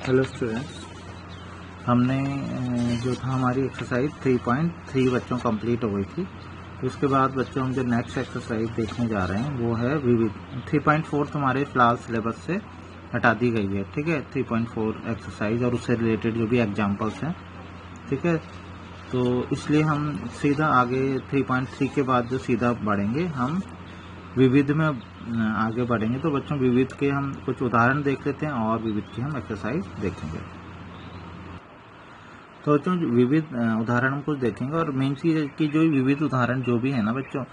Hello students, हमने जो था हमारी एक्सरसाइज 3.3 बच्चों कंप्लीट हो गई थी। तो उसके बाद बच्चों हम जो नेक्स्ट एक्सरसाइज देखने जा रहे हैं वो है विविध। 3.4 तुम्हारे फिलहाल सिलेबस से हटा दी गई है, ठीक है। 3.4 एक्सरसाइज और उससे रिलेटेड जो भी एग्जाम्पल्स हैं, ठीक है। तो इसलिए हम सीधा आगे 3.3 के बाद जो सीधा बढ़ेंगे हम विविध में आगे बढ़ेंगे। तो बच्चों विविध के हम कुछ उदाहरण देख लेते हैं और विविध की हम एक्सरसाइज देखेंगे। तो बच्चों विविध उदाहरण हम कुछ देखेंगे और मेन चीज की जो विविध उदाहरण जो भी है ना बच्चों,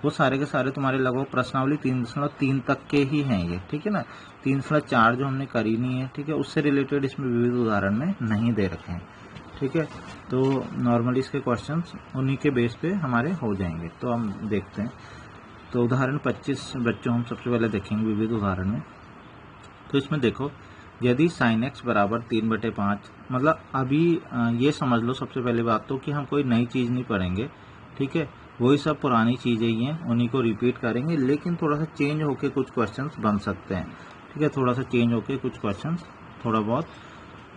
वो सारे के सारे तुम्हारे लगभग प्रश्नावली 3.3 तक के ही हैं ये, ठीक है ना। 3.4 जो हमने करी नहीं है, ठीक है, उससे रिलेटेड इसमें विविध उदाहरण में नहीं दे रखे हैं, ठीक है। तो नॉर्मली इसके क्वेश्चंस उन्हीं के बेस पे हमारे हो जाएंगे। तो हम देखते हैं। तो उदाहरण 25 बच्चों हम सबसे पहले देखेंगे विविध उदाहरण में। तो इसमें देखो, यदि साइन एक्स बराबर 3/5, मतलब अभी ये समझ लो सबसे पहले बात तो कि हम कोई नई चीज़ नहीं पढ़ेंगे, ठीक है। वही सब पुरानी चीज़ें ही हैं, उन्हीं को रिपीट करेंगे, लेकिन थोड़ा सा चेंज होके कुछ क्वेश्चंस बन सकते हैं, ठीक है। थोड़ा सा चेंज होके कुछ क्वेश्चंस थोड़ा बहुत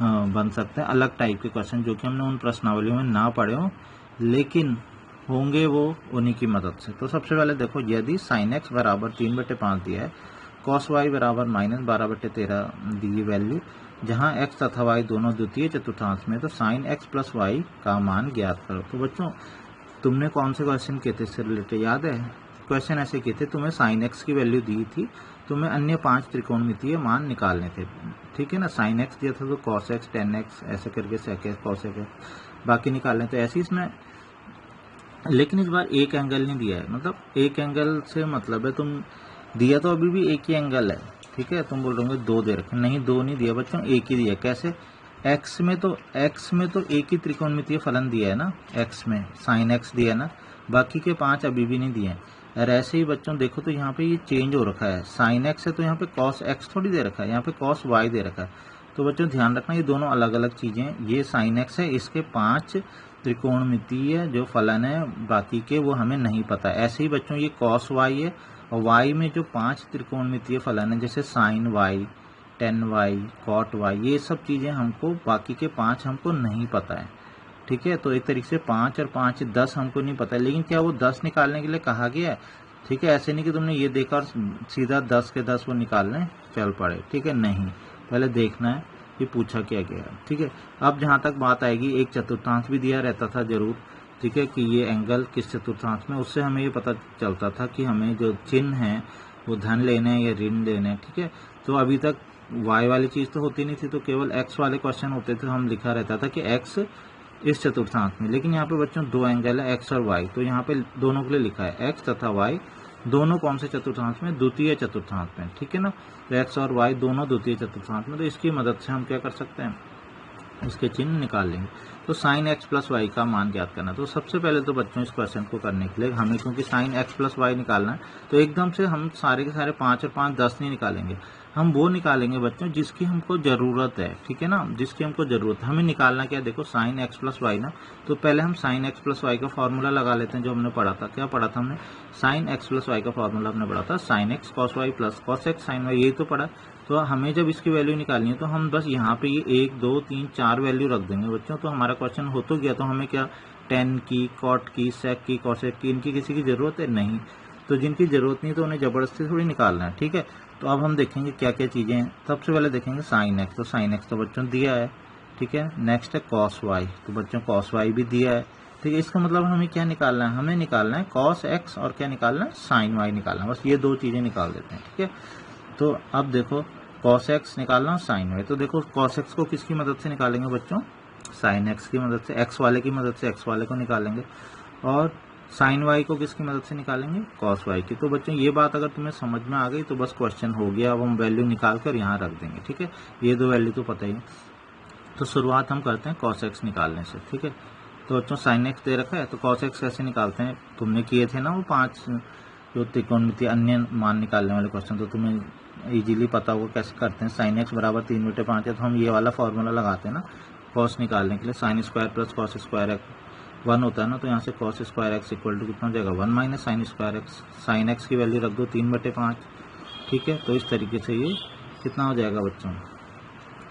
बन सकते हैं, अलग टाइप के क्वेश्चन जो कि हमने उन प्रश्नावलियों में ना पढ़े हों, लेकिन होंगे वो उन्हीं की मदद से। तो सबसे पहले देखो, यदि साइन एक्स बराबर 3/5 दिया है, कॉस वाई बराबर -12/13 दी वैल्यू, जहां एक्स तथा वाई दोनों द्वितीय चतुर्थांश में, तो साइन एक्स प्लस वाई का मान ज्ञात करो। तो बच्चों तुमने कौन से क्वेश्चन किए थे इससे रिलेटेड याद है? क्वेश्चन ऐसे किए थे, तुम्हें साइन एक्स की वैल्यू दी थी, तुम्हें अन्य 5 त्रिकोणमितीय मान निकालने थे, ठीक है ना। साइन एक्स दिया था तो कॉस एक्स, टेन एक्स ऐसे करके सेक एक्स, कॉस एक्स बाकी निकालने थे ऐसे इसमें। लेकिन इस बार एक एंगल नहीं दिया है, मतलब एक एंगल से मतलब है तुम दिया तो अभी भी एक ही एंगल है, ठीक है। तुम बोल रहे होंगे 2 दे रखे, नहीं 2 नहीं दिया बच्चों, एक ही दिया। कैसे? एक्स में तो एक ही त्रिकोणमितीय फलन दिया है ना, एक्स में साइन एक्स दिया है ना, बाकी के 5 अभी भी नहीं दिए हैं। और ऐसे ही बच्चों देखो तो यहाँ पे ये चेंज हो रखा है, साइन एक्स है तो यहाँ पे कॉस एक्स थोड़ी दे रखा है, यहाँ पे कॉस वाई दे रखा है। तो बच्चों ध्यान रखना ये दोनों अलग अलग चीजें, ये साइन एक्स है, इसके 5 त्रिकोणमितीय जो फलन है, बाकी के वो हमें नहीं पता। ऐसे ही बच्चों ये कॉस वाई है, और वाई में जो 5 त्रिकोणमितीय फलन है, जैसे sine Y, tan Y, cot Y, ये सब चीजें हमको, बाकी के 5 हमको नहीं पता है, ठीक है। तो एक तरीके से 5 और 5 10 हमको नहीं पता है, लेकिन क्या वो 10 निकालने के लिए कहा गया है, ठीक है। ऐसे नहीं कि तुमने ये देखा और सीधा 10 के 10 वो निकालने चल पड़े, ठीक है, नहीं, पहले देखना है कि पूछा क्या गया है, ठीक है। अब जहां तक बात आएगी, एक चतुर्थांश भी दिया रहता था जरूर, ठीक है, कि ये एंगल किस चतुर्थांश में, उससे हमें ये पता चलता था कि हमें जो चिन्ह है वो धन लेने हैं या ऋण लेने हैं, ठीक है। तो अभी तक y वाली चीज तो होती नहीं थी, तो केवल x वाले क्वेश्चन होते थे, हम लिखा रहता था कि x इस चतुर्थांश में। लेकिन यहाँ पे बच्चों 2 एंगल है, x और y, तो यहाँ पे दोनों के लिए लिखा है x तथा y दोनों कौन से चतुर्थांश में, द्वितीय चतुर्थांश में, ठीक है ना। तो x और y दोनों द्वितीय चतुर्थांश में, तो इसकी मदद से हम क्या कर सकते हैं, इसके चिन्ह निकाल लेंगे। तो साइन एक्स प्लस वाई का मान ज्ञात करना। तो सबसे पहले तो बच्चों इस क्वेश्चन को करने के लिए हमें, क्योंकि साइन एक्स प्लस वाई निकालना है, तो एकदम से हम सारे के सारे 5 और 5 10 नहीं निकालेंगे, हम वो निकालेंगे बच्चों जिसकी हमको जरूरत है, ठीक है ना, जिसकी हमको जरूरत है। हमें निकालना क्या, देखो साइन एक्स प्लस वाई ना, तो पहले हम साइन एक्स प्लस वाई का फॉर्मूला लगा लेते हैं, जो हमने पढ़ा था। क्या पढ़ा था हमने? साइन एक्स प्लस वाई का फॉर्मूला हमने पढ़ा था, sine X cos Y plus cos X sine Y, यही तो पढ़ा। तो हमें जब इसकी वैल्यू निकालनी है तो हम बस यहाँ पे ये 1 2 3 4 वैल्यू रख देंगे बच्चों, तो हमारा क्वेश्चन हो तो गया। तो हमें क्या, टेन की, कॉट की, सेक की, कॉसेक की, इनकी किसी की जरूरत है नहीं। तो जिनकी जरूरत नहीं तो उन्हें जबरदस्ती थोड़ी निकालना है, ठीक है। तो अब हम देखेंगे क्या क्या चीजें हैं। सबसे पहले देखेंगे साइन एक्स, तो साइन एक्स तो बच्चों दिया है, ठीक है। नेक्स्ट है कॉस वाई, तो बच्चों कॉस वाई भी दिया है, ठीक है। इसका मतलब हमें क्या निकालना है, हमें निकालना है कॉस एक्स और क्या निकालना है, साइन वाई निकालना है, बस ये 2 चीजें निकाल देते हैं, ठीक है। तो अब देखो कॉस एक्स निकालना और साइन वाई, तो देखो कॉस एक्स को किसकी मदद से निकालेंगे बच्चों, साइन एक्स की मदद से, एक्स वाले की मदद से एक्स वाले को निकालेंगे, और साइन वाई को किसकी मदद से निकालेंगे, कॉस वाई की। तो बच्चों ये बात अगर तुम्हें समझ में आ गई तो बस क्वेश्चन हो गया। अब हम वैल्यू निकाल कर यहाँ रख देंगे, ठीक है। ये 2 वैल्यू तो पता ही है। तो शुरुआत हम करते हैं कॉस एक्स निकालने से, ठीक है। तो बच्चों साइन एक्स दे रखा है, तो कॉस एक्स कैसे निकालते हैं, तुमने किए थे ना वो 5 जो त्रिकोणमितीय अन्य मान निकालने वाले क्वेश्चन, तो तुम्हें इजीली पता होगा कैसे करते हैं। साइन एक्स बराबर 3/5 है, तो हम ये वाला फॉर्मूला लगाते हैं ना कॉस निकालने के लिए, sine square plus cos square X 1 होता है ना, तो यहाँ से cos square X equal to कितना हो जाएगा, 1 minus sine square X. Sine X की वैल्यू रख दो 3/5, ठीक है। तो इस तरीके से ये कितना हो जाएगा बच्चों,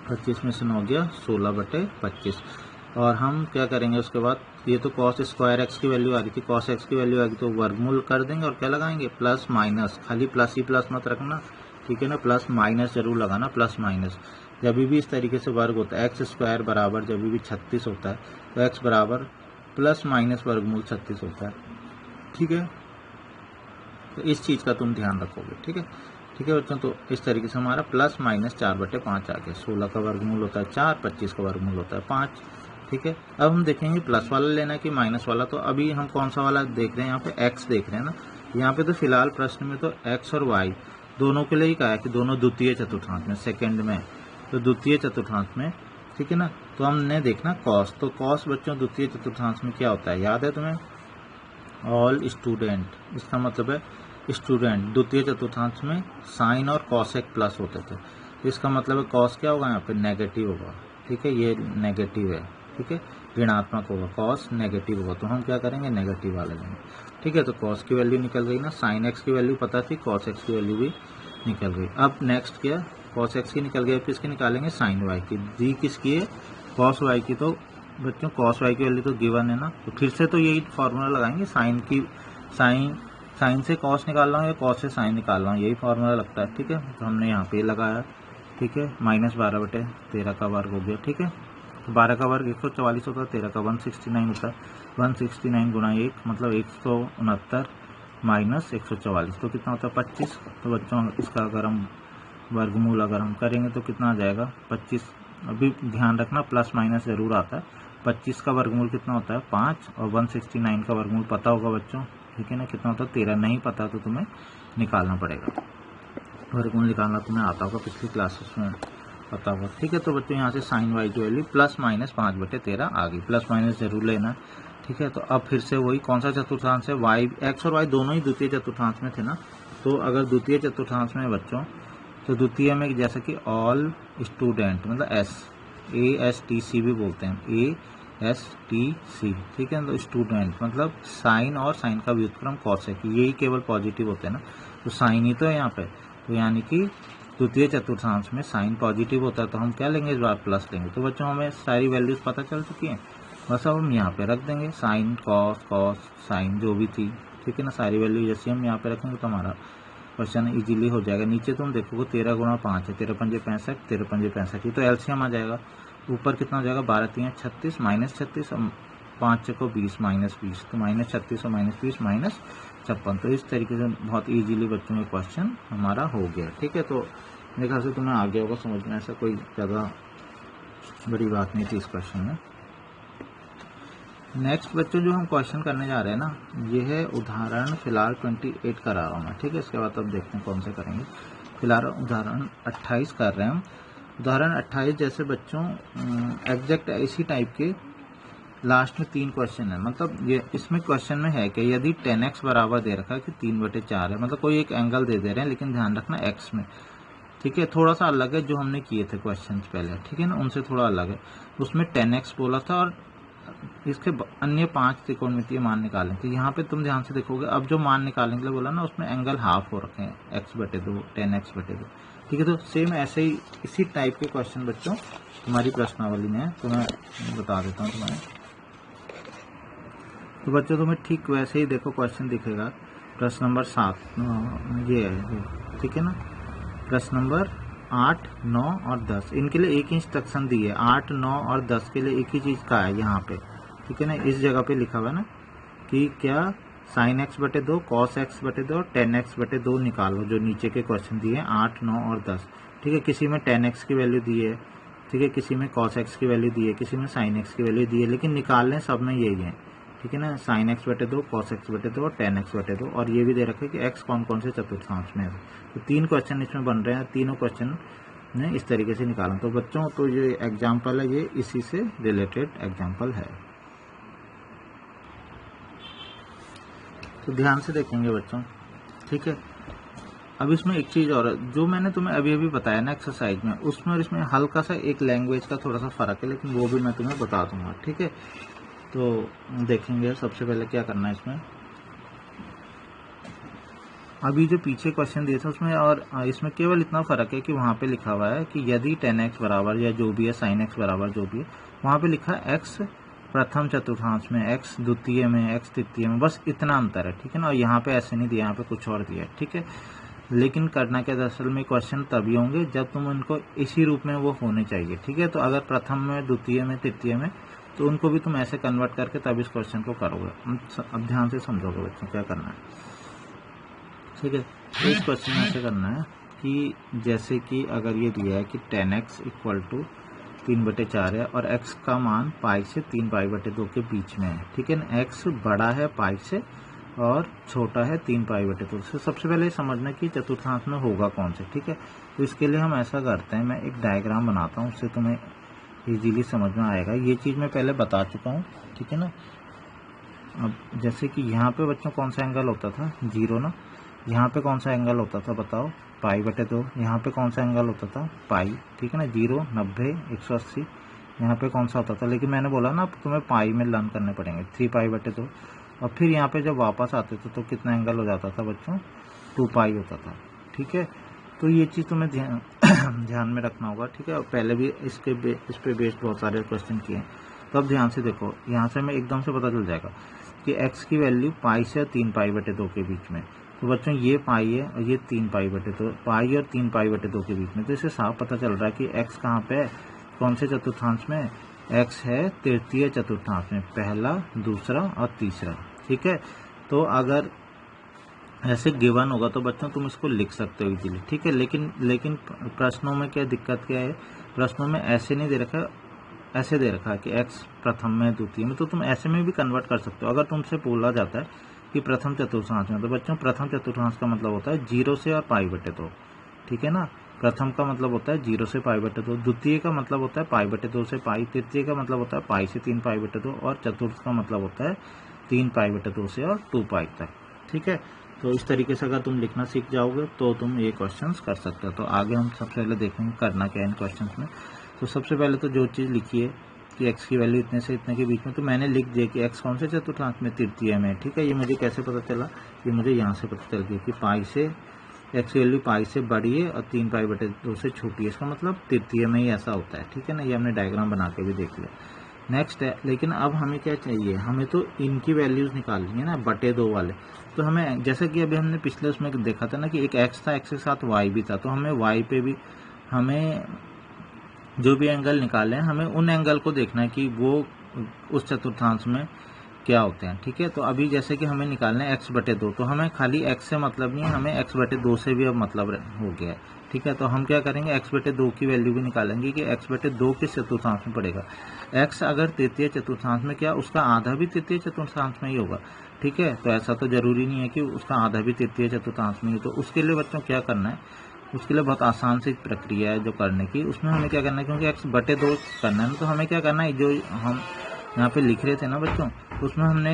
25 में से 9 गया 16/25। और हम क्या करेंगे उसके बाद, ये तो कॉस स्क्वायर एक्स की वैल्यू आ रही थी, कॉस एक्स की वैल्यू आएगी तो वर्गमूल कर देंगे और क्या लगाएंगे प्लस माइनस, खाली प्लस ही प्लस मत रखना, ठीक है ना, प्लस माइनस जरूर लगाना, प्लस माइनस। जब भी इस तरीके से वर्ग होता है एक्स स्क्वायर बराबर जब भी 36 होता है तो एक्स बराबर प्लस माइनस वर्गमूल 36 होता है, ठीक है। तो इस चीज़ का तुम ध्यान रखोगे, ठीक है, ठीक है बच्चों। तो इस तरीके से हमारा प्लस माइनस 4/5 आ गया। 16 का वर्गमूल होता है 4, 25 का वर्गमूल होता है 5, ठीक है। अब हम देखेंगे प्लस वाला लेना है कि माइनस वाला। तो अभी हम कौन सा वाला देख रहे हैं, यहाँ पे एक्स देख रहे हैं ना। यहाँ पे तो फिलहाल प्रश्न में तो एक्स और वाई दोनों के लिए ही कहा है कि दोनों द्वितीय चतुर्थांश में, सेकेंड में, तो द्वितीय चतुर्थांश में, ठीक है ना। तो हमने देखना कॉस, तो कॉस बच्चों द्वितीय चतुर्थांश में क्या होता है, याद है तुम्हें, ऑल स्टूडेंट, इसका मतलब है स्टूडेंट। द्वितीय चतुर्थांश में साइन और कॉसेक प्लस होते थे, तो इसका मतलब है कॉस क्या होगा, यहाँ पे नेगेटिव होगा, ठीक है, ये नेगेटिव है, ठीक है, ऋणात्मक होगा, कॉस नेगेटिव होगा, तो हम क्या करेंगे नेगेटिव वाले लेंगे, ठीक है। तो कॉस की वैल्यू निकल गई ना, साइन एक्स की वैल्यू पता थी, कॉस एक्स की वैल्यू भी निकल गई। अब नेक्स्ट क्या, कॉस एक्स की निकल गई, अब किसकी निकालेंगे, साइन वाई की। दी किसकी है, कॉस वाई की। तो बच्चों कॉस वाई की वैल्यू तो गिवन है ना, तो फिर से तो यही फॉर्मूला लगाएंगे, साइन की, साइन से कॉस निकाल रहा हूँ या कॉस से साइन निकाल रहा हूँ, यही फॉर्मूला लगता है, ठीक है। तो हमने यहाँ पे लगाया, ठीक है, -12/13 का वर्ग हो गया, ठीक है। तो 12 का वर्ग 144 होता है, 13 का 169 होता है, 169 गुणा 1 मतलब 169 माइनस 144 तो कितना होता है 25। तो बच्चों इसका अगर हम वर्गमूल अगर हम करेंगे तो कितना आ जाएगा 25। अभी ध्यान रखना प्लस माइनस जरूर आता है। 25 का वर्गमूल कितना होता है 5 और 169 का वर्गमूल पता होगा बच्चों, ठीक है ना, कितना होता है 13। नहीं पता तो तुम्हें निकालना पड़ेगा, वर्गमूल निकालना तुम्हें आता होगा, पिछली क्लासेस में पता होगा, ठीक है। तो बच्चों यहाँ से साइन वाई की वैल्यू प्लस माइनस 5/13 आ गई, प्लस माइनस जरूर लेना, ठीक है। तो अब फिर से वही कौन सा चतुर्थांश है, वाई, एक्स और वाई दोनों ही द्वितीय चतुर्थांश में थे ना। तो अगर द्वितीय चतुर्थांश में बच्चों, तो द्वितीय में जैसे कि ऑल स्टूडेंट मतलब ASTC भी बोलते हैं, ASTC, ठीक है। तो स्टूडेंट मतलब साइन और साइन का व्युत्क्रम कॉसेक, यही केवल पॉजिटिव होते हैं ना, तो साइन ही तो है यहाँ पे। तो यानी कि द्वितीय चतुर्थांश में साइन पॉजिटिव होता है, तो हम क्या लेंगे इस बार प्लस लेंगे। तो बच्चों हमें सारी वैल्यूज पता चल चुकी हैं, बस अब हम यहाँ पे रख देंगे साइन कॉस, कॉस साइन जो भी थी, ठीक है ना, सारी वैल्यू जैसे हम यहाँ पे रखेंगे तो हमारा क्वेश्चन इजीली हो जाएगा। नीचे तुम देखोगे 13 गुणा 5 है, 13 पंजे 65, 13 पंजे 65, तो एलसीएम आ जाएगा। ऊपर कितना हो जाएगा 12 3 36 माइनस 36 और 5 चको 20 माइनस 20, तो माइनस 36 और माइनस 20 माइनस 56। तो इस तरीके से बहुत इजीली बच्चों का क्वेश्चन हमारा हो गया, ठीक है। तो मेरे ख्याल से तुम्हें आ गया होगा समझ में, ऐसा कोई ज़्यादा बड़ी बात नहीं थी इस क्वेश्चन में। नेक्स्ट बच्चों जो हम क्वेश्चन करने जा रहे हैं ना, ये है उदाहरण फिलहाल 28 करा रहा हूँ मैं, ठीक है। इसके बाद अब देखते हैं कौन से करेंगे। फिलहाल उदाहरण 28 कर रहे हैं हम। उदाहरण 28 जैसे बच्चों एग्जैक्ट इसी टाइप के लास्ट में 3 क्वेश्चन है, मतलब ये इसमें क्वेश्चन में है कि यदि 10x बराबर दे रखा है कि 3/4 है, मतलब कोई एक एंगल दे रहे हैं, लेकिन ध्यान रखना x में, ठीक है। थोड़ा सा अलग है जो हमने किए थे क्वेश्चन पहले, ठीक है ना, उनसे थोड़ा अलग है। उसमें 10x बोला था और इसके अन्य 5 त्रिकोणमितीय मान निकालें। तो यहाँ पे तुम ध्यान से देखोगे, अब जो मान निकालने के लिए बोला ना उसमें एंगल हाफ हो रखे हैं, x/2 10x/2, ठीक है। तो सेम ऐसे ही इसी टाइप के क्वेश्चन बच्चों तुम्हारी प्रश्नावली में है, तो मैं बता देता हूँ तुम्हें। तो बच्चों तुम्हें ठीक वैसे ही देखो क्वेश्चन दिखेगा, प्रश्न नंबर 7 ये है, ठीक है ना। प्रश्न नंबर 8, 9 और 10 इनके लिए एक ही इंस्ट्रक्शन दी है। 8, 9 और 10 के लिए एक ही चीज़ का है यहाँ पे, ठीक है ना, इस जगह पे लिखा हुआ है ना कि क्या साइन x/2 कॉस x/2 और 10x/2 निकालो, जो नीचे के क्वेश्चन दिए हैं 8, 9 और 10, ठीक है। किसी में 10x की वैल्यू दी है, ठीक है, किसी में cos x की वैल्यू दी है, किसी में sin x की वैल्यू दी है, लेकिन निकालने सब में यही है, ठीक है ना, साइन x/2 cos x/2 और 10x/2। और ये भी दे रखे कि x कौन कौन से चतुर्थांश में है। तो 3 क्वेश्चन इसमें बन रहे हैं, तीनों क्वेश्चन ने इस तरीके से निकाला। तो बच्चों तो ये एग्जाम्पल है, ये इसी से रिलेटेड एग्जाम्पल है, तो ध्यान से देखेंगे बच्चों, ठीक है। अब इसमें एक चीज़ और है, जो मैंने तुम्हें अभी अभी बताया ना एक्सरसाइज में, उसमें और इसमें हल्का सा एक लैंग्वेज का थोड़ा सा फर्क है, लेकिन वो भी मैं तुम्हें बता दूंगा, ठीक है। तो देखेंगे सबसे पहले क्या करना है इसमें। अभी जो पीछे क्वेश्चन दिए थे उसमें और इसमें केवल इतना फर्क है कि वहाँ पे लिखा हुआ है कि यदि tan x बराबर या जो भी है sin x बराबर जो भी है, वहाँ पे लिखा है x प्रथम चतुर्थांश में, x द्वितीय में, x तृतीय में, बस इतना अंतर है, ठीक है ना। और यहाँ पे ऐसे नहीं दिया, यहाँ पे कुछ और दिया है, ठीक है। लेकिन करना क्या, दरअसल में क्वेश्चन तभी होंगे जब तुम उनको इसी रूप में वो होने चाहिए, ठीक है। तो अगर प्रथम में, द्वितीय में, तृतीय में, तो उनको भी तुम ऐसे कन्वर्ट करके तब इस क्वेश्चन को करोगे। अब ध्यान से समझोगे बच्चों क्या करना है, ठीक है। तो इस क्वेश्चन में ऐसे करना है कि जैसे कि अगर ये दिया है कि tan x इक्वल टू 3/4 है और x का मान पाई से 3π/2 के बीच में है, ठीक है ना। x बड़ा है पाई से और छोटा है 3π/2 से। सबसे पहले समझना कि चतुर्थांश में होगा कौन से, ठीक है। तो इसके लिए हम ऐसा करते हैं, मैं एक डायग्राम बनाता हूँ, उससे तुम्हें इजीली समझ में आएगा। ये चीज़ मैं पहले बता चुका हूँ, ठीक है ना। अब जैसे कि यहाँ पे बच्चों कौन सा एंगल होता था, 0 ना। यहाँ पे कौन सा एंगल होता था बताओ, π/2। यहाँ पे कौन सा एंगल होता था, पाई, ठीक है ना। 0, 90, 180। यहाँ पे कौन सा होता था, लेकिन मैंने बोला ना तुम्हें पाई में लर्न करने पड़ेंगे, 3π/2। और फिर यहाँ पे जब वापस आते थे तो कितना एंगल हो जाता था बच्चों, 2π होता था, ठीक है। तो ये चीज़ तुम्हें ध्यान में रखना होगा, ठीक है। और पहले भी इस पे बेस्ड बहुत सारे क्वेश्चन किए हैं। तो अब ध्यान से देखो, यहाँ से हमें एकदम से पता चल जाएगा कि x की वैल्यू पाई से 3π/2 के बीच में। तो बच्चों ये पाई है और ये 3π/2, पाई और 3π/2 के बीच में। तो इससे साफ पता चल रहा है कि x कहाँ पे है, कौन से चतुर्थांश में, x है तृतीय चतुर्थांश में, पहला, दूसरा और तीसरा, ठीक है। तो अगर ऐसे गिवन होगा तो बच्चों तुम इसको लिख सकते हो इजीली, ठीक है। लेकिन प्रश्नों में क्या दिक्कत क्या है, प्रश्नों में ऐसे नहीं दे रखा है, ऐसे दे रखा है कि x प्रथम में, द्वितीय में। तो तुम ऐसे में भी कन्वर्ट कर सकते हो। अगर तुमसे बोला जाता है कि प्रथम चतुर्थांश में, तो बच्चों प्रथम चतुर्थांश का मतलब होता है 0 से और π/2, ठीक है ना। प्रथम का मतलब होता है 0 से π/2, द्वितीय का मतलब होता है π/2 से पाई, तृतीय का मतलब होता है पाई से 3π/2 और चतुर्थ का मतलब होता है 3π/2 से और 2π तक, ठीक है। तो इस तरीके से अगर तुम लिखना सीख जाओगे तो तुम ये क्वेश्चंस कर सकते हो। तो आगे हम सबसे पहले देखेंगे करना क्या है इन क्वेश्चंस में। तो सबसे पहले तो जो चीज़ लिखी है कि x की वैल्यू इतने से इतने के बीच में, तो मैंने लिख दिया कि x कौन से चतुर्थांश में, तृतीय में, ठीक है। ये मुझे कैसे पता चला, ये मुझे यहाँ से पता चल गया कि पाई से x की वैल्यू पाई से बड़ी है और 3π/2 से छोटी है, इसका मतलब तृतीय में ही ऐसा होता है, ठीक है ना। ये हमने डायग्राम बना के भी देख लिया। नेक्स्ट है, लेकिन अब हमें क्या चाहिए, हमें तो इनकी वैल्यूज निकालनी है ना, /2 वाले। तो हमें जैसे कि अभी हमने पिछले उसमें देखा था ना कि एक x था, x के साथ y भी था, तो हमें y पे भी हमें जो भी एंगल निकाले हैं, हमें उन एंगल को देखना है कि वो उस चतुर्थांश में क्या होते हैं, ठीक है। तो अभी जैसे कि हमें निकालना है x/2, तो हमें खाली x से मतलब नहीं है, हमें x/2 से भी अब मतलब हो गया है, ठीक है। तो हम क्या करेंगे, x/2 की वैल्यू भी निकालेंगे कि x/2 किस चतुर्थांश में पड़ेगा। x अगर तृतीय चतुर्थांश में, क्या उसका आधा भी तृतीय चतुर्थांश में ही होगा, ठीक है। तो ऐसा तो जरूरी नहीं है कि उसका आधा भी तृतीय चतुर्थांश में ही। तो उसके लिए बच्चों क्या करना है, उसके लिए बहुत आसान सी प्रक्रिया है जो करने की। उसमें हमें क्या करना है, क्योंकि x/2 करना है ना, तो हमें क्या करना है, जो हम यहाँ पे लिख रहे थे ना बच्चों, तो उसमें हमने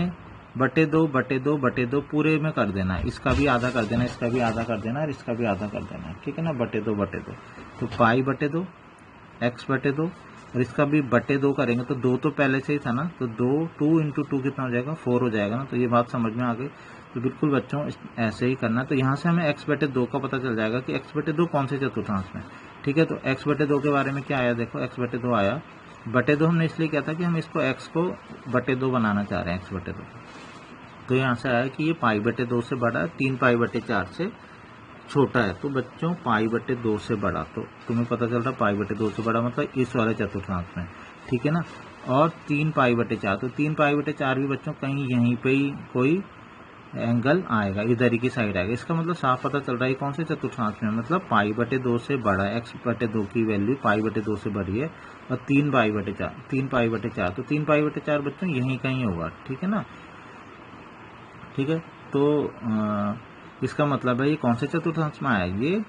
/2 पूरे में कर देना है। इसका भी आधा कर देना, इसका भी आधा कर देना और इसका भी आधा कर देना है, ठीक है ना। /2 तो π/2, x/2 और इसका भी /2 करेंगे तो 2 तो पहले से ही था ना, तो 2 × 2 कितना हो जाएगा, 4 हो जाएगा ना। तो ये बात समझ में आ गई। तो बिल्कुल बच्चों ऐसे ही करना। तो यहाँ से हमें x/2 का पता चल जाएगा कि x/2 कौन से चतुर्थांश में, ठीक है। तो x/2 के बारे में क्या आया, देखो x/2 आया, /2 हमने इसलिए किया था कि हम इसको x को /2 बनाना चाह रहे हैं, x/2। तो यहाँ से आया कि ये π/2 से बड़ा, 3π/4 से छोटा है। तो बच्चों π/2 से बड़ा, तो तुम्हें पता चल रहा है π/2 से बड़ा मतलब इस वाले चतुर्थांश में, ठीक है ना। और 3π/4, तो 3π/4 भी बच्चों कहीं यहीं पे ही कोई एंगल आएगा, इधर ही की साइड आएगा। इसका मतलब साफ पता चल रहा है कौन से चतुर्थांश में, मतलब π/2 से बड़ा, x/2 की वैल्यू π/2 से बड़ी है और 3π/4, तो 3π/4 बच्चों यहीं कहीं होगा, ठीक है ना, ठीक है। तो इसका मतलब है ये कौन से चतुर्थांश में आया, ये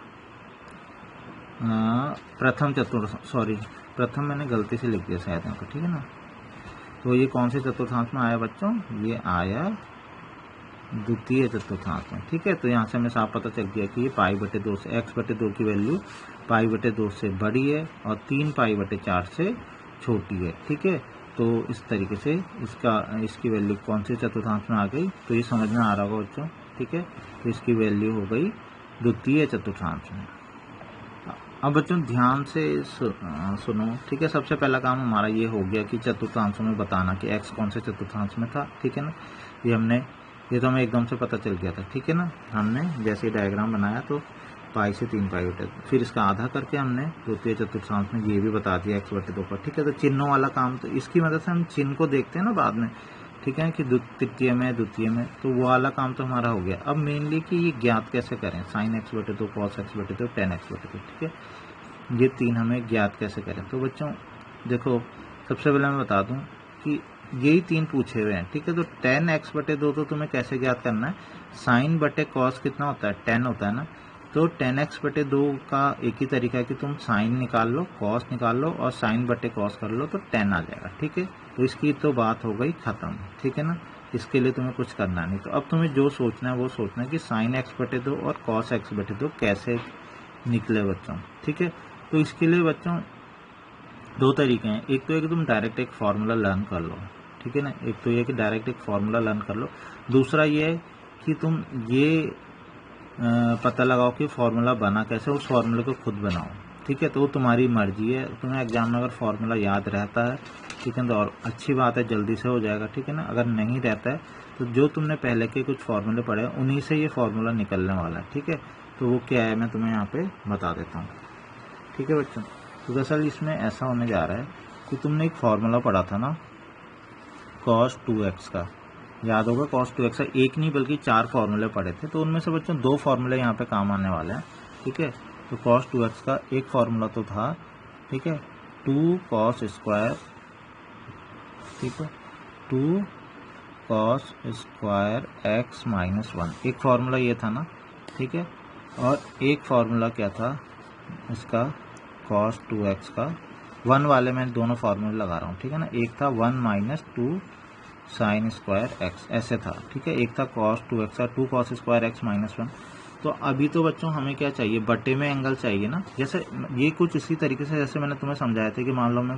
प्रथम मैंने गलती से लिख दिया शायद यहाँ पर, ठीक है ना। तो ये कौन से चतुर्थांश में आया बच्चों, ये आया द्वितीय चतुर्थांश में, ठीक है। तो यहाँ से हमें साफ पता चल गया कि ये π/2 से, x/2 की वैल्यू π/2 से बड़ी है और 3π/4 से छोटी है, ठीक है। तो इस तरीके से इसकी वैल्यू कौन से चतुर्थांश में आ गई, तो ये समझ में आ रहा होगा बच्चों। ठीक है, तो इसकी वैल्यू हो गई द्वितीय चतुर्थांश में। अब बच्चों ध्यान से सुनो, ठीक है। सबसे पहला काम हमारा ये हो गया कि चतुर्थांशों में बताना कि x कौन से चतुर्थांश में था, ठीक है ना। ये तो हमें एकदम से पता चल गया था, ठीक है ना। हमने जैसे डायग्राम बनाया तो पाई से 3 पाई उठे, फिर इसका आधा करके हमने द्वितीय चतुर्थांश में ये भी बता दिया x/2 पर, ठीक है। तो चिन्हों वाला काम, तो इसकी मदद से हम चिन्ह को देखते हैं ना बाद में, ठीक है, कि तृतीय में द्वितीय में, तो वो वाला काम तो हमारा हो गया। अब मेनली कि ये ज्ञात कैसे करें, sin x/2, cos x/2, tan x/2, ठीक है, ये 3 हमें ज्ञात कैसे करें। तो बच्चों देखो, सबसे पहले मैं बता दूं कि यही 3 पूछे हुए हैं, ठीक है। तो tan x/2 तो तुम्हें कैसे ज्ञात करना है, sin बटे cos कितना होता है, tan होता है ना। तो tan x/2 का एक ही तरीका है कि तुम sin निकाल लो, cos निकाल लो और sin बटे cos कर लो तो tan आ जाएगा, ठीक है। तो इसकी तो बात हो गई खत्म, ठीक है ना। इसके लिए तुम्हें कुछ करना नहीं। तो अब तुम्हें जो सोचना है वो सोचना है कि sin x/2 और cos x/2 कैसे निकले बच्चों, ठीक है। तो इसके लिए बच्चों 2 तरीके हैं। एक तो है कि तुम डायरेक्ट एक फार्मूला लर्न कर लो, ठीक है ना। एक तो ये कि डायरेक्ट एक फार्मूला लर्न कर लो। दूसरा ये है कि तुम ये पता लगाओ कि फार्मूला बना कैसे, उस फार्मूले को खुद बनाओ, ठीक है। तो वो तुम्हारी मर्जी है। तुम्हें एग्जाम में अगर फार्मूला याद रहता है, ठीक है, तो और अच्छी बात है, जल्दी से हो जाएगा, ठीक है ना। अगर नहीं रहता है तो जो तुमने पहले के कुछ फार्मूले पढ़े हैं उन्हीं से ये फार्मूला निकलने वाला है, ठीक है। तो वो क्या है मैं तुम्हें यहाँ पे बता देता हूँ, ठीक है बच्चों। तो दरअसल इसमें ऐसा होने जा रहा है कि तुमने एक फार्मूला पढ़ा था ना cos 2x का, याद होगा cos 2x का, एक नहीं बल्कि 4 फार्मूले पढ़े थे। तो उनमें से बच्चों 2 फार्मूले यहाँ पे काम आने वाले हैं, ठीक है। तो cos 2x का एक फार्मूला तो था, ठीक है, 2 cos स्क्वायर, ठीक है, 2 cos स्क्वायर x माइनस 1, एक फार्मूला ये था ना, ठीक है। और एक फार्मूला क्या था इसका cos 2x का, 1 वाले में दोनों फार्मूले लगा रहा हूँ, ठीक है ना। एक था 1 माइनस 2 साइन स्क्वायर x, ऐसे था, ठीक है। एक था cos 2x का 2 cos स्क्वायर x माइनस 1। तो अभी तो बच्चों हमें क्या चाहिए, बटे में एंगल चाहिए ना। जैसे ये कुछ इसी तरीके से जैसे मैंने तुम्हें समझाया था कि मान लो मैं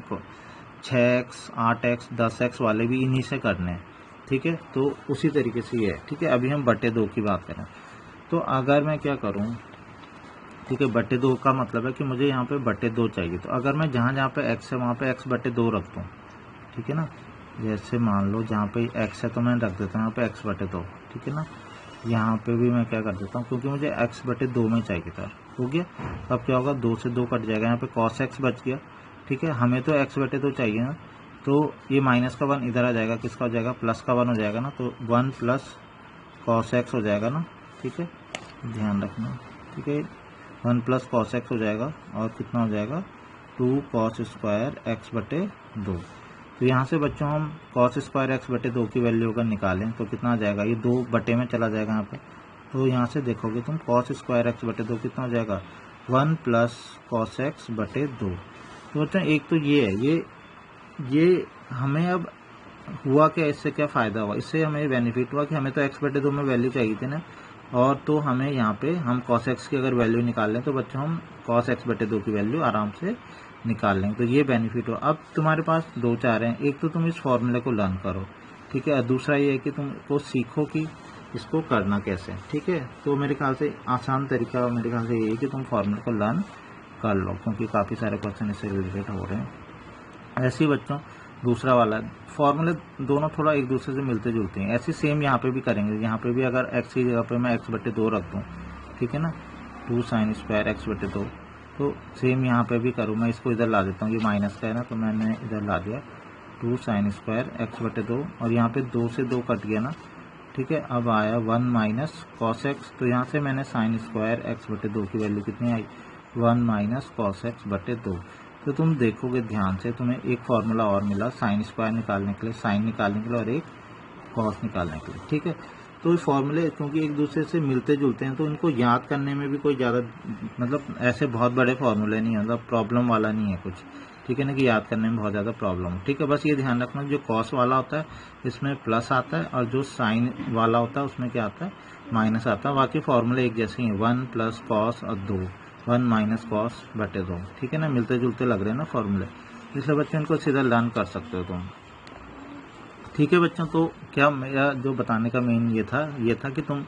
6x 8x 10x वाले भी इन्हीं से करने हैं, ठीक है। तो उसी तरीके से ये है, ठीक है। अभी हम बटे 2 की बात करें तो अगर मैं क्या करूँ, ठीक है, बटे 2 का मतलब है कि मुझे यहाँ पे बटे 2 चाहिए। तो अगर मैं जहाँ जहाँ पे x है वहाँ पे x/2 रख दूँ, ठीक है ना। जैसे मान लो जहाँ पे x है तो मैं रख देता हूँ यहाँ पे x/2, ठीक है ना। यहाँ पे भी मैं क्या कर देता हूँ, क्योंकि मुझे x/2 में चाहिए था, हो गया। अब क्या होगा, 2 से 2 कट जाएगा, यहाँ पे cos x बच गया, ठीक है। हमें तो x/2 चाहिए ना, तो ये माइनस का 1 इधर आ जाएगा, किसका हो जाएगा, प्लस का 1 हो जाएगा ना। तो 1 प्लस cos x हो जाएगा ना, ठीक है, ध्यान रखना, ठीक है। 1 प्लस cos x हो जाएगा और कितना हो जाएगा 2 cos स्क्वायर x/2। तो यहाँ से बच्चों हम cos स्क्वायर x/2 की वैल्यू अगर निकालें तो कितना आ जाएगा, ये 2 बटे में चला जाएगा यहाँ पे। तो यहाँ से देखोगे तुम cos स्क्वायर x/2 कितना हो जाएगा 1 प्लस cos x/2। तो बच्चों एक तो ये है, ये हमें अब हुआ क्या, इससे क्या फ़ायदा हुआ, इससे हमें बेनिफिट हुआ कि हमें तो x/2 में वैल्यू चाहिए थी ना, और तो हमें यहाँ पे हम cos x की अगर वैल्यू निकाल लें तो बच्चों हम cos x/2 की वैल्यू आराम से निकाल लेंगे। तो ये बेनिफिट हो। अब तुम्हारे पास 2 चार हैं, एक तो तुम इस फॉर्मूले को लर्न करो, ठीक है, और दूसरा ये है कि तुमको सीखो कि इसको करना कैसे, ठीक है। तो मेरे ख्याल से आसान तरीका मेरे ख्याल से ये है कि तुम फॉर्मूले को लर्न कर लो, क्योंकि काफ़ी सारे क्वेश्चन इससे रिलेटेड हो रहे हैं। ऐसे ही बच्चों दूसरा वाला फॉर्मूले दोनों थोड़ा एक दूसरे से मिलते जुलते हैं, ऐसे सेम यहाँ पे भी करेंगे। यहाँ पे भी अगर x की जगह पे मैं x/2 रख दूँ, ठीक है ना, 2 साइन स्क्वायर x/2, तो सेम यहाँ पे भी करूँ। मैं इसको इधर ला देता हूँ, ये माइनस का है ना, तो मैंने इधर ला दिया 2 साइन स्क्वायर x/2, और यहाँ पे 2 से 2 कट गया ना, ठीक है। अब आया 1 माइनस cos x, तो यहाँ से मैंने साइन स्क्वायर x/2 की वैल्यू कितनी आई 1 माइनस cos x/2। तो तुम देखोगे ध्यान से, तुम्हें एक फार्मूला और मिला साइन स्क्वायर निकालने के लिए, साइन निकालने के लिए, और एक कॉस निकालने के लिए, ठीक है। तो ये फार्मूले क्योंकि एक दूसरे से मिलते जुलते हैं तो इनको याद करने में भी कोई ज़्यादा मतलब ऐसे बहुत बड़े फार्मूले नहीं है, मतलब प्रॉब्लम वाला नहीं है कुछ, ठीक है ना, कि याद करने में बहुत ज़्यादा प्रॉब्लम, ठीक है। बस ये ध्यान रखना जो कॉस वाला होता है इसमें प्लस आता है, और जो साइन वाला होता है उसमें क्या आता है माइनस आता है। बाकी फार्मूले एक जैसे ही हैं, 1 प्लस कॉस और 2 1 माइनस cos/2, ठीक है ना, मिलते जुलते लग रहे हैं ना फार्मूले, इसलिए बच्चों इनको सीधा लर्न कर सकते हो तुम, ठीक है बच्चों। तो क्या मेरा जो बताने का मेन ये था कि तुम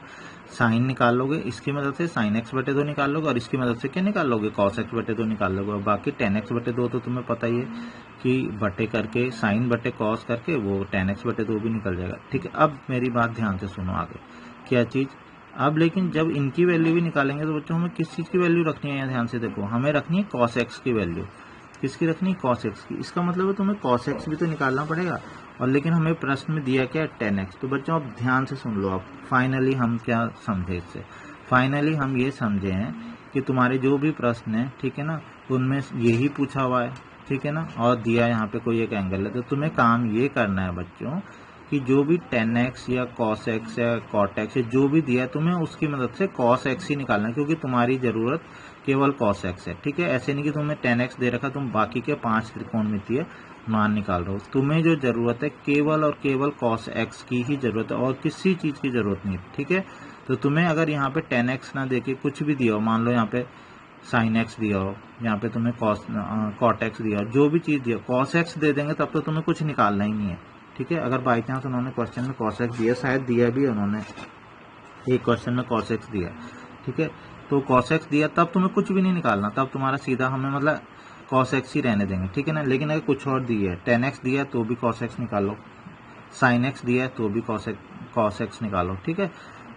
साइन निकाल लोगे, इसकी मदद से साइन एक्स बटे 2 निकाल लोगे, और इसकी मदद से क्या निकाल लोगे, कॉस एक्स बटे 2 निकाल लोगे। और बाकी टेन एक्स बटे 2 तो तुम्हें पता ही है कि बटे करके साइन बटे कॉस करके वो टेन एक्स बटे 2 भी निकल जाएगा। ठीक है, अब मेरी बात ध्यान से सुनो आगे क्या चीज़। अब लेकिन जब इनकी वैल्यू भी निकालेंगे तो बच्चों हमें किस चीज़ की वैल्यू रखनी है, यहाँ ध्यान से देखो, हमें रखनी है कॉस एक्स की वैल्यू। किसकी रखनी है, कॉस एक्स की। इसका मतलब है तुम्हें कॉस एक्स भी तो निकालना पड़ेगा, और लेकिन हमें प्रश्न में दिया क्या है, टेन एक्स। तो बच्चों अब ध्यान से सुन लो, अब फाइनली हम क्या समझे इससे, फाइनली हम ये समझे हैं कि तुम्हारे जो भी प्रश्न है, ठीक है ना, उनमें यही पूछा हुआ है, ठीक है ना, और दिया यहाँ पे कोई एक एंगल है। तो तुम्हें काम ये करना है बच्चों कि जो भी टेन एक्स या कॉस एक्स या कॉट एक्स या जो भी दिया है, तुम्हें उसकी मदद से कॉस एक्स ही निकालना है, क्योंकि तुम्हारी ज़रूरत केवल कॉस एक्स है। ठीक है, ऐसे नहीं कि तुम्हें टेन एक्स दे रखा, तुम बाकी के 5 त्रिकोणमितीय मान निकाल रहे हो। तुम्हें जो ज़रूरत है केवल और केवल कॉस एक्स की ही ज़रूरत है, और किसी चीज़ की ज़रूरत नहीं है। ठीक है, तो तुम्हें अगर यहाँ पे टेन एक्स ना दे के कुछ भी दिया हो, मान लो यहाँ पे साइन एक्स दिया हो, यहाँ पे तुम्हें कॉट एक्स दिया हो, जो भी चीज़ दिया, कॉस एक्स दे देंगे तब तो तुम्हें कुछ निकालना ही नहीं है। ठीक है, अगर बाई चांस उन्होंने क्वेश्चन में कॉस एक्स दिया, शायद दिया भी उन्होंने एक क्वेश्चन में कॉस एक्स दिया, ठीक है, तो कॉस एक्स दिया तब तुम्हें कुछ भी नहीं निकालना, तब तुम्हारा सीधा हमें मतलब कॉस एक्स ही रहने देंगे। ठीक है ना, लेकिन अगर कुछ और दिया है, टेन एक्स दिया तो भी कॉस एक्स निकालो, साइन एक्स दिया है तो भी कॉस एक्स निकालो। ठीक है,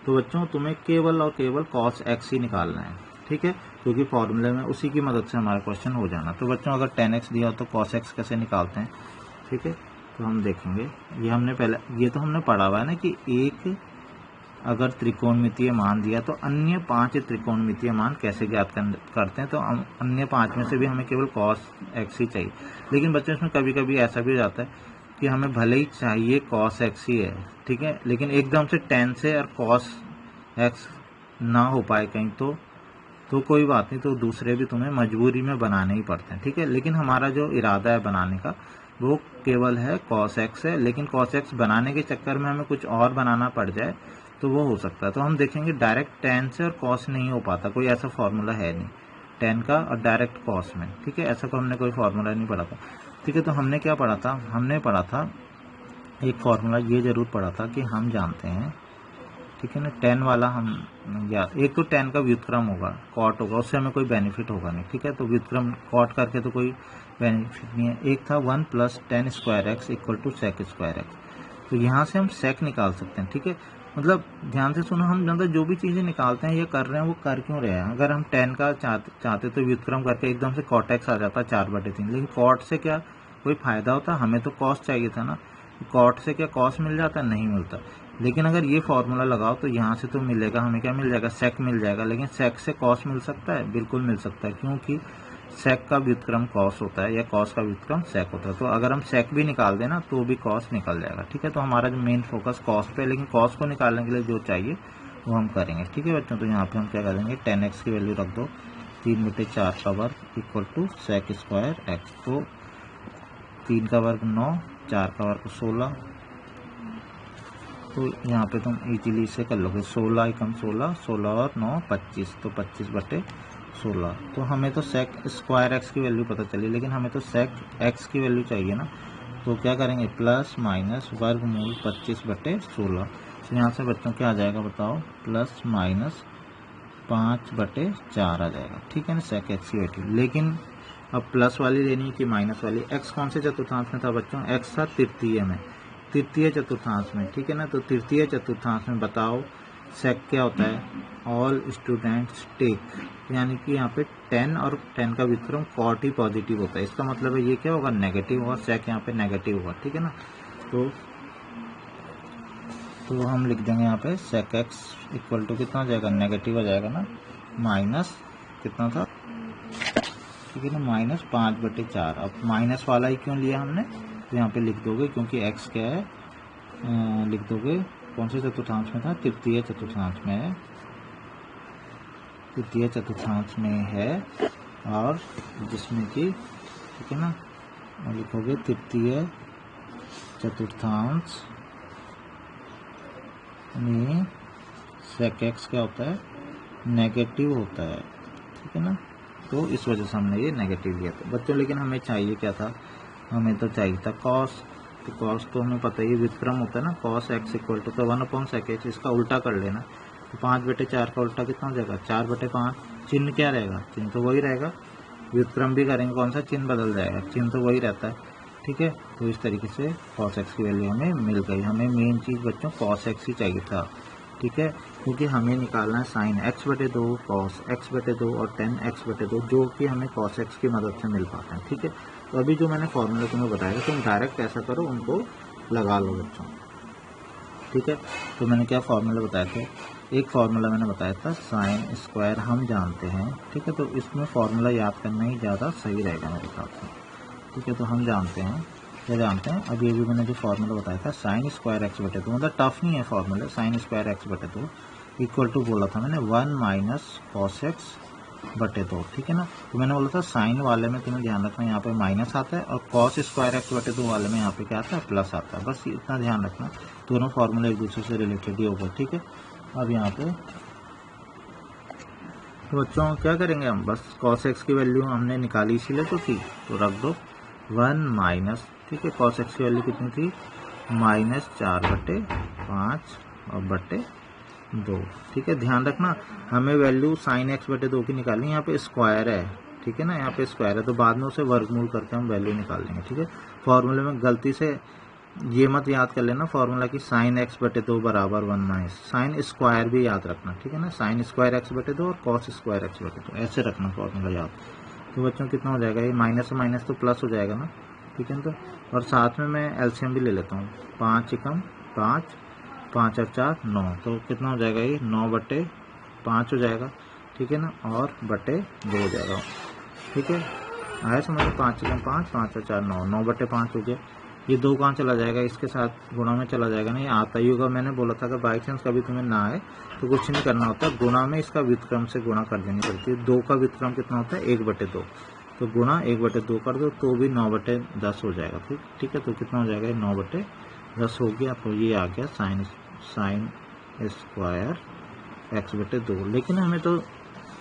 तो बच्चों तुम्हें केवल और केवल कॉस एक्स ही निकालना है। ठीक है, क्योंकि फॉर्मूले में उसी की मदद से हमारा क्वेश्चन हो जाना। तो बच्चों अगर टेन एक्स दिया हो तो कॉस एक्स कैसे निकालते हैं, ठीक है, तो हम देखेंगे। ये हमने पहले, ये तो हमने पढ़ा हुआ है ना कि एक अगर त्रिकोणमितीय मान दिया तो अन्य 5 त्रिकोणमितीय मान कैसे ज्ञात करते हैं। तो अन्य 5 में से भी हमें केवल कॉस एक्स ही चाहिए, लेकिन बच्चों इसमें कभी कभी ऐसा भी हो जाता है कि हमें भले ही चाहिए कॉस एक्स ही है, ठीक है, लेकिन एकदम से टेन से और कॉस एक्स ना हो पाए कहीं तो कोई बात नहीं, तो दूसरे भी तुम्हें मजबूरी में बनाने ही पड़ते हैं। ठीक है, लेकिन हमारा जो इरादा है बनाने का वो केवल है कॉस एक्स है, लेकिन कॉस एक्स बनाने के चक्कर में हमें कुछ और बनाना पड़ जाए तो वो हो सकता है। तो हम देखेंगे डायरेक्ट टेन से और कॉस नहीं हो पाता, कोई ऐसा फॉर्मूला है नहीं टेन का और डायरेक्ट कॉस में। ठीक है, ऐसा को हमने कोई फॉर्मूला नहीं पढ़ा था। ठीक है, तो हमने क्या पढ़ा था, हमने पढ़ा था एक फॉर्मूला ये जरूर पढ़ा था कि हम जानते हैं, ठीक है ना, टेन वाला हम या एक तो टेन का व्युत्क्रम होगा, कॉट होगा, उससे हमें कोई बेनिफिट होगा नहीं। ठीक है, तो व्युत्क्रम कॉट करके तो कोई बेनिफिट नहीं है। एक था 1 + tan square X equal to sec square X, तो यहाँ से हम सेक निकाल सकते हैं। ठीक है, मतलब ध्यान से सुनो, हम मतलब जो भी चीज़ें निकालते हैं ये कर रहे हैं, वो कर क्यों रहे हैं। अगर हम टेन का चाहते तो व्युत्क्रम करके एकदम से कॉट एक्स आ जाता 4/3, लेकिन कॉट से क्या कोई फायदा होता, हमें तो कॉस चाहिए था ना, कॉट से क्या कॉस मिल जाता, नहीं मिलता। लेकिन अगर ये फॉर्मूला लगाओ तो यहाँ से तो मिलेगा, हमें क्या मिल जाएगा, सेक मिल जाएगा। लेकिन सेक से कॉस मिल सकता है, बिल्कुल मिल सकता है, क्योंकि सेक का व्युत्क्रम कॉस होता है या कॉस का व्युत्क्रम सेक होता है। तो अगर हम सेक भी निकाल देना तो भी कॉस निकल जाएगा। ठीक है, तो हमारा जो मेन फोकस कॉस पे, लेकिन कॉस को निकालने के लिए जो चाहिए वो हम करेंगे। ठीक है बच्चों, तो यहाँ पे हम क्या करेंगे, टेन एक्स की वैल्यू रख दो 3/4 का वर्ग equal to sec square X. तो 3 का वर्ग 9, 4 का वर्ग 16, तो यहाँ पे तुम इजीली इसे कर लोगे, 16 एकम 16, 16 और 9 25, तो 25/16। तो हमें तो सेक स्क्वायर एक्स की वैल्यू पता चली, लेकिन हमें तो सेक एक्स की वैल्यू चाहिए ना। तो क्या करेंगे, प्लस माइनस वर्गमूल 25/16। तो यहाँ से बच्चों क्या आ जाएगा बताओ, प्लस माइनस 5/4 आ जाएगा। ठीक है ना, सेक एक्स की वैल्यू। लेकिन अब प्लस वाली लेनी है कि माइनस वाली। एक्स कौन से चतुर्थांश में था बच्चों, एक्स था तृतीय में, तृतीय चतुर्थांश में। ठीक है ना, तो तृतीय चतुर्थांश में बताओ सेक क्या होता है, ऑल स्टूडेंट्स टेक, यानी कि यहाँ पे 10 और 10 का व्युत्क्रम कॉट ही पॉजिटिव होता है। इसका मतलब है ये क्या होगा, नेगेटिव होगा, सेक यहाँ पे नेगेटिव होगा। ठीक है ना, तो हम लिख देंगे यहाँ पे सेक एक्स इक्वल टू कितना हो जाएगा, नेगेटिव हो जाएगा ना, माइनस कितना था, ठीक है ना, माइनस 5/4। अब माइनस वाला ही क्यों लिया हमने, तो यहाँ पे लिख दोगे क्योंकि x क्या है, लिख दोगे कौन से चतुर्थांश में था, तृतीय चतुर्थांश में है, तृतीय चतुर्थांश में है, और जिसमें कि ठीक है ना, लिखोगे तृतीय चतुर्थांश में सेक एक्स क्या होता है, नेगेटिव होता है। ठीक है ना, तो इस वजह से हमने ये नेगेटिव लिया था बच्चों। लेकिन हमें चाहिए क्या था, हमें तो चाहिए था कॉस। तो कॉस तो हमें पता ही व्युत्क्रम होता है ना, cos X equal to 1/sec x, इसका उल्टा कर लेना, तो 5/4 का उल्टा कितना हो जाएगा 4/5। चिन्ह क्या रहेगा, चिन्ह तो वही रहेगा, व्युत्क्रम भी करेंगे कौन सा, चिन्ह बदल जाएगा, चिन्ह तो वही रहता है। ठीक है, तो इस तरीके से cos x की वैल्यू हमें मिल गई। हमें मेन चीज़ बच्चों cos x ही चाहिए था। ठीक है, क्योंकि हमें निकालना है sin x/2 cos x/2 और tan x/2, जो कि हमें cos x की मदद से मिल पाता है। ठीक है, तो अभी जो मैंने फॉर्मूला तुम्हें बताया तुम डायरेक्ट ऐसा करो, उनको लगा लो बच्चों। ठीक है, तो मैंने क्या फार्मूला बताया था, एक फार्मूला मैंने बताया था साइन स्क्वायर हम जानते हैं। ठीक है, तो इसमें फार्मूला याद करना ही ज़्यादा सही रहेगा मेरे हिसाब से। ठीक है, तो हम जानते हैं, क्या जानते हैं, अभी अभी मैंने जो फार्मूला बताया था साइन स्क्वायर x/2, मतलब टफ नहीं है formula, sine square x/2 equal to बोला था मैंने 1 माइनस cos x/2। ठीक है ना, तो मैंने बोला था साइन वाले में तुम्हें ध्यान रखना यहाँ पे माइनस आता है, और cos स्क्वायर x/2 वाले में यहाँ पे क्या आता है, प्लस आता है। बस इतना ध्यान रखना, दोनों फार्मूले एक दूसरे से रिलेटेड ही होगा। ठीक है, अब यहाँ पे तो बच्चों क्या करेंगे हम, बस cos x की वैल्यू हमने निकाली इसीलिए तो थी, तो रख दो 1 माइनस। ठीक है, cos x की वैल्यू कितनी थी, -4/5 और बटे 2। ठीक है, ध्यान रखना हमें वैल्यू sin x/2 की निकालनी है, यहाँ पे स्क्वायर है। ठीक है ना, यहाँ पे स्क्वायर है, तो बाद में उसे वर्गमूल करके हम वैल्यू निकाल लेंगे। ठीक है, फॉर्मूले में गलती से ये मत याद कर लेना फॉर्मूला की sin x/2 बराबर 1 माइनस, साइन स्क्वायर भी याद रखना। ठीक है ना, sin स्क्वायर x/2 और cos स्क्वायर x/2 ऐसे रखना फॉर्मूला याद। तो बच्चों कितना हो जाएगा, ये माइनस से माइनस तो प्लस हो जाएगा ना। ठीक है, तो और साथ में मैं एलसीएम भी ले लेता हूँ, 5 एकम 5, 5 और 4 9, तो कितना हो जाएगा, ये 9/5 हो जाएगा। ठीक है ना, और बटे 2 हो जाएगा। ठीक है, आया समझ, 5 एकम 5, 5 और 4 9, 9/5 हो गया। ये 2 कहाँ चला जाएगा, इसके साथ गुणा में चला जाएगा ना, ये आता ही होगा। मैंने बोला था कि बाई चांस कभी तुम्हें ना आए तो कुछ नहीं करना होता, गुणा में इसका व्युत्क्रम से गुणा कर देनी पड़ती है। 2 का व्युत्क्रम कितना होता है, 1/2, तो गुणा 1/2 कर दो तो भी 9/10 हो जाएगा। ठीक है, तो कितना हो जाएगा, 9/10 हो गया। तो ये आ गया साइन स्क्वायर x/2। लेकिन हमें तो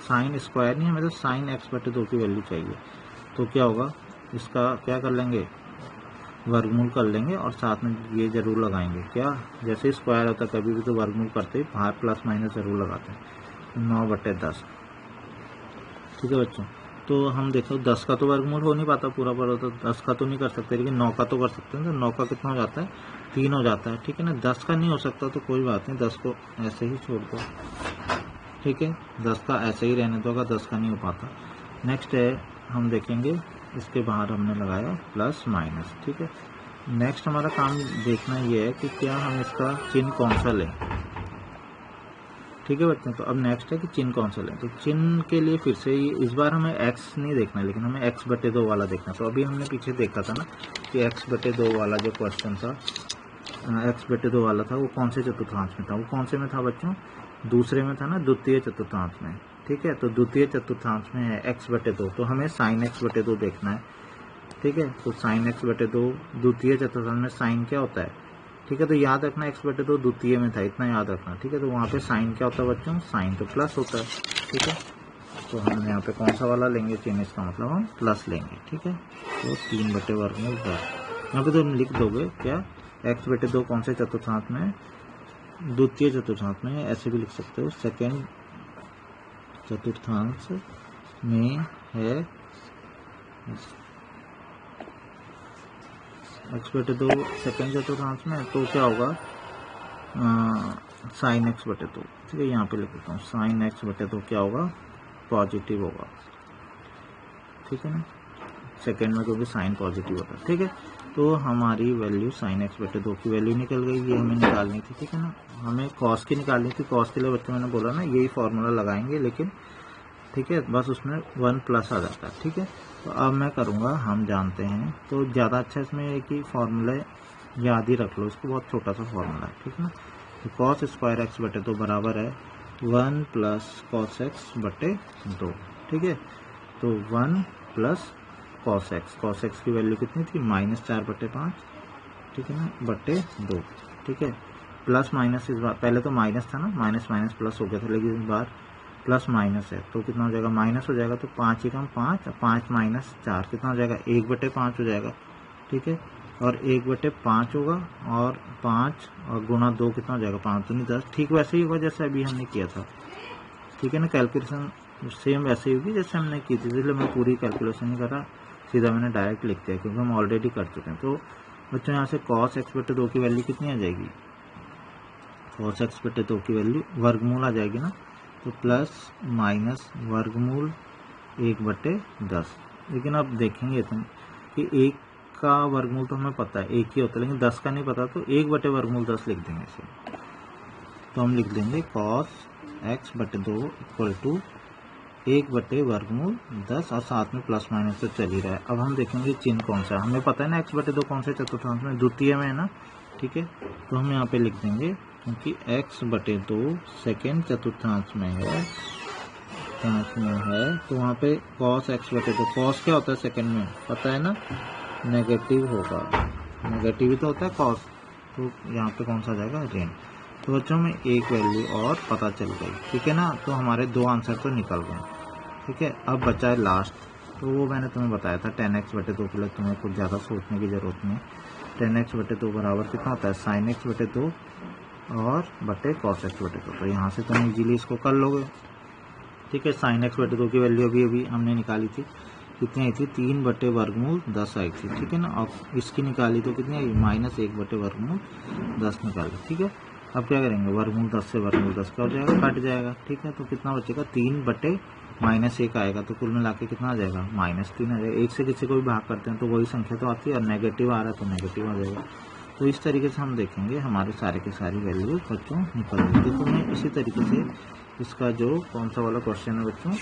साइन स्क्वायर नहीं, हमें तो साइन x/2 की वैल्यू चाहिए। तो क्या होगा, इसका क्या कर लेंगे, वर्गमूल कर लेंगे, और साथ में ये जरूर लगाएंगे, क्या, जैसे स्क्वायर होता है कभी भी तो वर्गमूल करते ही बाहर प्लस माइनस जरूर लगाते हैं, 9/10। ठीक है बच्चों, तो हम देखो 10 का तो वर्गमूल हो नहीं पाता पूरा पूरा, तो 10 का तो नहीं कर सकते, लेकिन 9 का तो कर सकते हैं। तो 9 का कितना हो जाता है, 3 हो जाता है। ठीक है ना, 10 का नहीं हो सकता तो कोई बात नहीं, 10 को ऐसे ही छोड़ दो। ठीक है, 10 का ऐसे ही रहने दो अगर 10 का नहीं हो पाता। नेक्स्ट है, हम देखेंगे इसके बाहर हमने लगाया प्लस माइनस। ठीक है, नेक्स्ट हमारा काम देखना ये है कि क्या हम इसका चिन्ह कौन सा लें। ठीक है बच्चों, तो अब नेक्स्ट है कि चिन्ह कौन सा लें। तो चिन्ह के लिए फिर से इस बार हमें x नहीं देखना, लेकिन हमें x/2 वाला देखना। तो अभी हमने पीछे देखा था ना कि x/2 वाला जो क्वेश्चन था, x/2 वाला था, वो कौन से चतुर्थांश में था, वो कौन से में था बच्चों, दूसरे में था ना, द्वितीय चतुर्थांश में। ठीक है, तो द्वितीय चतुर्थांश में है x/2, तो हमें sin x/2 देखना है। ठीक है, तो sin x/2 द्वितीय चतुर्थांश में साइन क्या होता है। ठीक है, तो याद रखना x/2 द्वितीय में था, इतना याद रखना। ठीक है, तो वहाँ पे साइन क्या होता है बच्चों, साइन तो प्लस होता है। ठीक है, तो हम यहाँ पे कौन सा वाला लेंगे चिन्ह, इसका मतलब हम प्लस लेंगे। ठीक है, तो 3/वर्गमूल 10 यहाँ पे तो लिख दोगे क्या, x/2 कौन से चतुर्थांश में, द्वितीय चतुर्थांश में, ऐसे भी लिख सकते हो, सेकेंड चतुर्थांश में है x/2 सेकेंड चतुर्थांश में, तो क्या होगा, साइन x/2। ठीक है, यहाँ पे लिख देता हूँ, साइन x/2 क्या होगा, पॉजिटिव होगा। ठीक है ना, सेकेंड में क्योंकि साइन पॉजिटिव होता है। ठीक है, तो हमारी वैल्यू साइन x/2 की वैल्यू निकल गई, ये हमें निकालनी थी। ठीक है ना, हमें कॉस की निकालनी थी, कॉस के लिए बच्चों मैंने बोला ना यही फॉर्मूला लगाएंगे, लेकिन ठीक है बस उसमें 1 प्लस आ जाता है। ठीक है, तो अब मैं करूँगा, हम जानते हैं, तो ज़्यादा अच्छा इसमें है कि फॉर्मूला याद ही रख लो, इसको बहुत छोटा सा फॉर्मूला है। ठीक है ना, तो cos स्क्वायर x/2 बराबर है 1 प्लस cos x/2। ठीक है, तो 1 प्लस cos x की वैल्यू कितनी थी, -4/5। ठीक है ना, बटे 2। ठीक है, प्लस माइनस इस बार, पहले तो माइनस था ना, माइनस माइनस प्लस हो गया था, लेकिन इस बार प्लस माइनस है, तो कितना हो जाएगा, माइनस हो जाएगा, तो 5 एकम 5, 5 - 4 कितना हो जाएगा, 1/5 हो जाएगा। ठीक है, और 1/5 होगा, और 5 और गुणा 2 कितना हो जाएगा, 5 दूनी 10। ठीक वैसे ही होगा जैसे अभी हमने किया था, ठीक है ना। कैलकुलेशन सेम वैसे ही होगी जैसे हमने की थी, इसलिए मैं पूरी कैलकुलेशन नहीं कर रहा, सीधा मैंने डायरेक्ट लिख दिया क्योंकि हम ऑलरेडी कर चुके हैं। तो बच्चों यहाँ से cos x/2 की वैल्यू कितनी आ जाएगी, cos x/2 की वैल्यू वर्गमूल आ जाएगी ना, तो प्लस माइनस वर्गमूल 1/10। लेकिन अब देखेंगे तुम कि 1 का वर्गमूल तो हमें पता है 1 ही होता है, लेकिन 10 का नहीं पता, तो 1/वर्गमूल 10 लिख देंगे इसे। तो हम लिख देंगे cos x/2 इक्वल टू 1/वर्गमूल 10, और साथ में प्लस माइनस तो चल ही रहा है। अब हम देखेंगे चिन्ह कौन सा है, हमें पता है ना x/2 कौन सा चतुर्थांश में, द्वितीय में है ना, ठीक है। तो हम यहाँ पे लिख देंगे क्योंकि x/2 सेकेंड चतुर्थांश में है, तो वहाँ पे cos x/2, cos क्या होता है सेकंड में पता है ना, नेगेटिव होगा, नेगेटिव ही तो होता है cos, तो यहाँ पे कौन सा आ जाएगा, ऋण। तो बच्चों में एक वैल्यू और पता चल गई, ठीक है ना। तो हमारे 2 आंसर तो निकल गए, ठीक है। अब बचा है लास्ट, तो वो मैंने तुम्हें बताया था 10x/2 के लिए तुम्हें कुछ ज़्यादा सोचने की ज़रूरत नहीं। 10x/2 बराबर कितना होता है, sin x/2 और बटे cos x/2। तो यहाँ से तुम इजीली इसको कर लोगे, ठीक है। sin x/2 की वैल्यू अभी हमने निकाली थी, कितनी आई थी, 3/वर्गमूल 10 आई थी, ठीक है ना। और इसकी निकाली तो कितनी आई, -1/वर्गमूल 10 निकाली, ठीक है। अब क्या करेंगे, वर्गमूल 10 से वर्गमूल 10 का हो जाएगा, कट जाएगा, ठीक है। तो कितना बचेगा, 3/-1 आएगा, तो कुल मिला के कितना आ जाएगा, -3 आ जाएगा। 1 से किसी को भी भाग करते हैं तो वही संख्या तो आती है, और नेगेटिव आ रहा है तो नेगेटिव आ जाएगा। तो इस तरीके से हम देखेंगे हमारे सारे के सारी वैल्यू बच्चों निकल जाएगी। तो तुम्हें इसी तरीके से इसका जो कौन सा वाला क्वेश्चन है बच्चों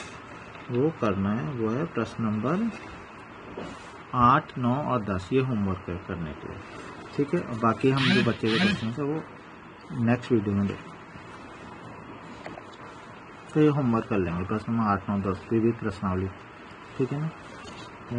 वो करना है, वो है प्रश्न नंबर 8, 9 और 10, ये होमवर्क है करने के लिए, ठीक है। और बाकी हम जो बच्चे के क्वेश्चन है वो नेक्स्ट वीडियो में देखें। तो ये होमवर्क कर लेंगे प्रश्न नंबर 8, 9, 10 विविध प्रश्नावली, ठीक है ना। तो